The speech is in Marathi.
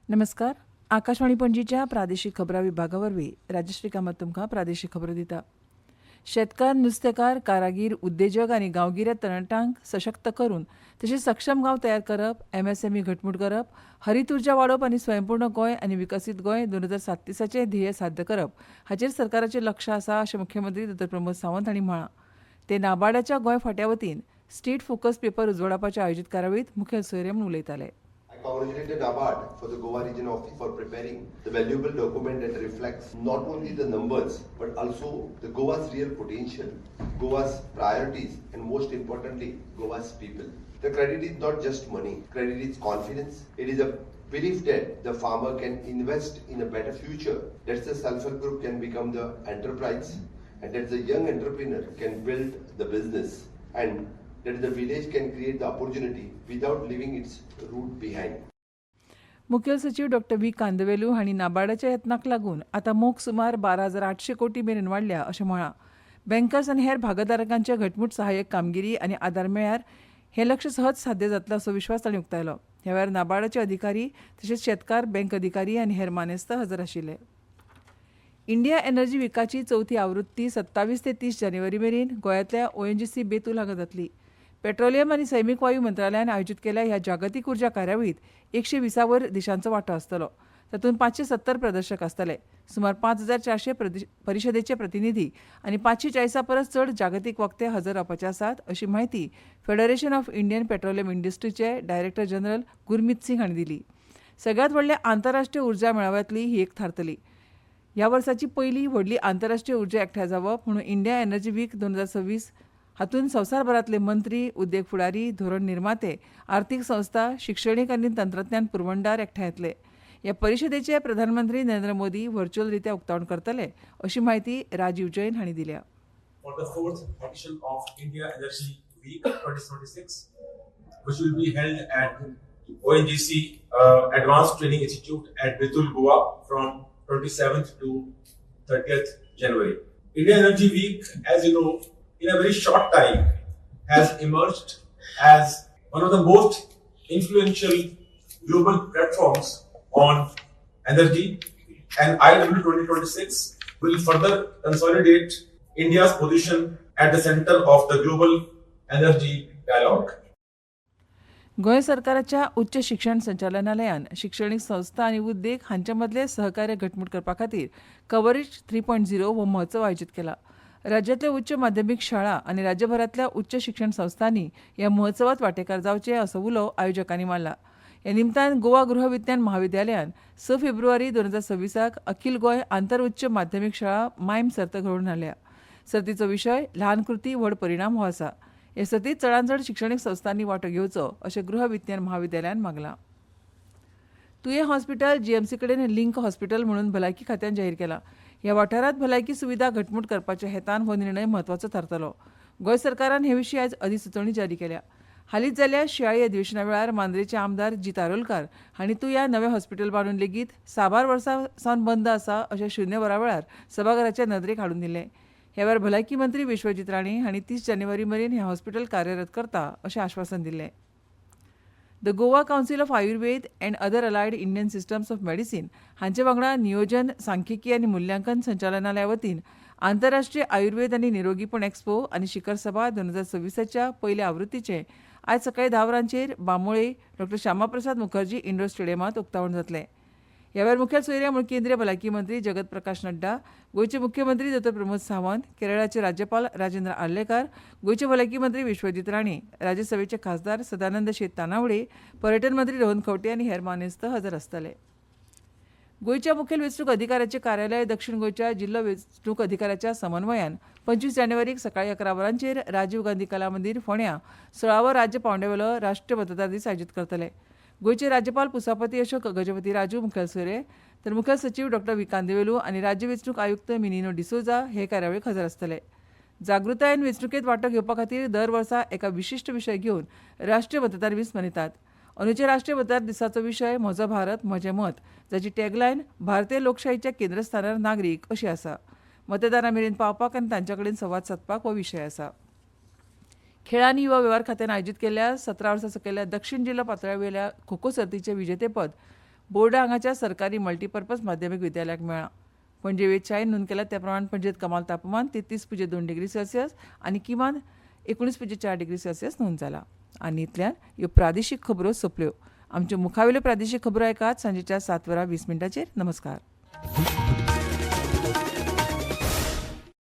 नमस्कार. आकाशवाणी पणजीच्या प्रादेशीक खबरां विभागावरवीं राजश्री कामत तुमकां प्रादेशीक खबरो दिता. शेतकार, नुस्तेकार, कारागीर, उद्देजक आनी गांवगिऱ्या तरणाट्यांक सशक्त करून तशेंच सक्षम गांव तयार करप, एमएसएमई घटमूट करप, हरीत उर्जा वाडोवप आनी स्वयंपूर्ण गोंय आनी विकसीत गोंय 2037 ध्येय साध्य करप हाचेर सरकाराचें लक्ष आसा अशें मुख्यमंत्री डॉ. प्रमोद सावंत हांणी म्हळां. ते नाबार्डाच्या गोंय फांट्या वतीन स्टेट फोकस पेपर उजवाडावपाच्या आयोजीत कार्यावळींत मुखेल सोयरे म्हूण उलयताले. I congratulated NABARD for the Goa Region Office for preparing the valuable document that reflects not only the numbers but also the Goa's real potential, Goa's priorities and most importantly Goa's people. The credit is not just money, credit is confidence. It is a belief that the farmer can invest in a better future, that the self-help group can become the enterprise and that the young entrepreneur can build the business and that the village can create the opportunity without leaving its root behind. मुखेल सचिव डॉ. व्ही. कांदवेलू हांणी नाबार्डाच्या यत्नाक लागून आतां मोख सुमार 12,800 कोटी मेरेन वाडल्या अशें म्हळां. बँकर्स आनी हेर भागधारकांचे घटमूट सहाय्यक कामगिरी आनी आदार मेळ्ळ्यार हें लक्ष्य सहज साध्य जातलें असो विश्वास तांणी उक्तायलो. ह्या वेळार नाबार्डाचे अधिकारी तशेंच शेतकार, बँक अधिकारी आनी हेर मानेस्त हजर आशिल्ले. इंडिया एनर्जी विकाची चवथी आवृत्ती 27 ते 30 जानेवारी मेरेन गोंयांतल्या ओएनजीसी बेतूल हांगा जातली. पेट्रोलियम आनी सैमीक वायू मंत्रालयान आयोजीत केल्या ह्या जागतीक उर्जा कार्यावळींत 120 वयर देशांचो वांटो आसतलो. तातूंत 570 प्रदर्शक आसतले. सुमार 5,400 परिशदेचे प्रतिनिधी आनी 540 परस चड जागतीक वक्ते हजर रावपाचे आसात अशी माहिती फेडरेशन ऑफ इंडियन पेट्रोलियम इंडस्ट्रीचे डायरेक्टर जनरल गुरमीत सिंग हांणी दिली. सगळ्यांत व्हडल्या आंतरराष्ट्रीय उर्जा मेळाव्यांतली ही एक थारतली. ह्या वर्साची पयली व्हडली आंतरराष्ट्रीय उर्जा एकठांय जावप म्हणून इंडिया एनर्जी वीक 2026 हातूंत संवसारभरांतले मंत्री, उद्देग फुडारी, धोरण निर्माते, आर्थीक संस्था, शिक्षणीक आनी तंत्रज्ञान पुरवणदार एकठांय येतले. ह्या परिशदेचे प्रधानमंत्री नरेंद्र मोदी व्हर्च्युअल रित्या उक्तावण करतले अशी माहिती राजीव जैन हांणी दिल्या. For the fourth edition of India Energy Week 2026, which will be held at ONGC Advanced Training Institute at Betul, Goa from 27th to 30th January. India Energy Week, as you know, in a very short time has emerged as one of the most influential global platforms on energy, and IW 2026 will further consolidate India's position at the center of the global energy dialogue. Goa सरकाराच्या उच्च शिक्षण संचालनालयान शिक्षणीक संस्था आनी उद्देग हांचे मदले सहकार्य घटमूट करपा खातीर कव्हरेज 3.0 हो महोत्सव आयोजीत केला. राज्यांतल्या उच्च माध्यमीक शाळा आनी राज्यभरांतल्या उच्च शिक्षण संस्थांनी ह्या महोत्सवांत वांटेकार जावचे असो उलो आयोजकांनी मारला. ह्या निमतान गोवा गृह विज्ञान महाविद्यालयान 6 फेब्रुवारी 2026 अखिल गोंय आंतर उच्च माध्यमीक शाळा मायम सर्त घडोवन हाडल्या. सर्तीचो विशय ल्हान कृती व्हड परिणाम हो आसा. हे सर्तींत चडांत चड शिक्षणीक संस्थांनी वांटो घेवचो अशें गृह विज्ञान महाविद्यालयान मागलां. तुयें हॉस्पिटल जीएमसी कडेन लिंक हॉस्पिटल म्हणून भलायकी खात्यान जाहीर केलां. ह्या वाठारांत भलायकी सुविधा घटमूट करपाच्या हेतान हो निर्णय म्हत्वाचो थारतलो. गोंय सरकारान हे विशीं आयज अधिसुचोवणी जारी केल्या. हालींच जाल्ल्या शियाळी अधिवेशना वेळार मांद्रेचे आमदार जित आरोलकार हांणी तुया नवें हॉस्पिटल बांदून लेगीत साबार वर्सां सावन बंद आसा अशें शून्य वरा वेळार सभाघराच्या नदरेक हाडून दिलें. ह्या वेळार भलायकी मंत्री विश्वजीत राणे हांणी 30 जानेवारी मेरेन हें हॉस्पिटल कार्यरत करता अशें आश्वासन दिलें. The Goa council of Ayurveda and other allied Indian systems of medicine हांचे वांगडा नियोजन, सांख्यिकी आनी मुल्यांकन संचालनालया वतीन आंतरराष्ट्रीय आयुर्वेद आनी निरोगीपण एक्स्पो आनी शिखर सभा 2026 पयल्या आवृत्तीचें आयज सकाळीं 10 वरांचेर बांबोळे डॉ. श्यामाप्रसाद मुखर्जी इंडोर स्टेडियमांत उक्तावण जातलें. ह्या वेळार मुखेल सोयरे म्हूण केंद्रीय भलायकी मंत्री जगत प्रकाश नड्डा, गोंयचे मुख्यमंत्री डॉ. प्रमोद सावंत, केरळाचे राज्यपाल राजेंद्र आर्लेकर, गोंयचे भलायकी मंत्री विश्वजीत राणे, राज्यसभेचे खासदार सदानंद शेट तानावडे, पर्यटन मंत्री रोहन खंवटे आनी हेर मानेस्त हजर आसतले. गोंयच्या मुखेल वेंचणूक अधिकाऱ्याचे कार्यालय दक्षिण गोंयच्या जिल्लो वेंचणूक अधिकाऱ्याच्या समन्वयान 25 जानेवारीक सकाळीं 11 वरांचेर राजीव गांधी कला मंदीर फोंड्यां 16वो राज्य पांवड्यावेलो राष्ट्रीय मतदार दीस आयोजीत करतले. गोंयचे राज्यपाल पुसापती अशोक गजपती राजू मुखेल सोयरे तर मुखेल सचिव डॉ. व्ही. कांदवेलू आनी राज्य वेंचणूक आयुक्त मिनिनो डिसोजा हे कार्यावळीक हजर आसतले. जागृताय आनी वेंचणुकेंत वांटो घेवपा खातीर दर वर्सा एका विशिश्ट विशय घेवन राष्ट्रीय मतदार दीस मनयतात. अंदूच्या राष्ट्रीय मतदार दिसाचो विशय म्हजो भारत म्हजें मत, जाची टॅगलायन भारतीय लोकशायेच्या केंद्रस्थानार नागरीक अशी आसा. मतदारां मेरेन पावपाक आनी तांचे कडेन संवाद सादपाक हो विशय आसा. खेळ आनी युवा वेव्हार खात्यान आयोजीत केल्ल्या 17 वर्सां सकयल्या दक्षिण जिल्लो पातळ्यावेल्या खो खो सर्तीचें विजेतेपद बोर्डा हांगाच्या सरकारी मल्टीपर्पज माध्यमीक विद्यालयाक मेळ्ळा. पणजे वेधशाळेन नोंद केल्या त्या प्रमाण पणजेत कमाल तापमान 33.2 डिग्री सेल्सियस आनी किमान 19.4 डिग्री सेल्सियस नोंद जाला. आनी इतल्यान ह्यो प्रादेशीक खबरो सोंपल्यो. आमच्यो मुखावेल्यो प्रादेशीक खबरो ऐकात सांजेच्या 7:20 नमस्कार.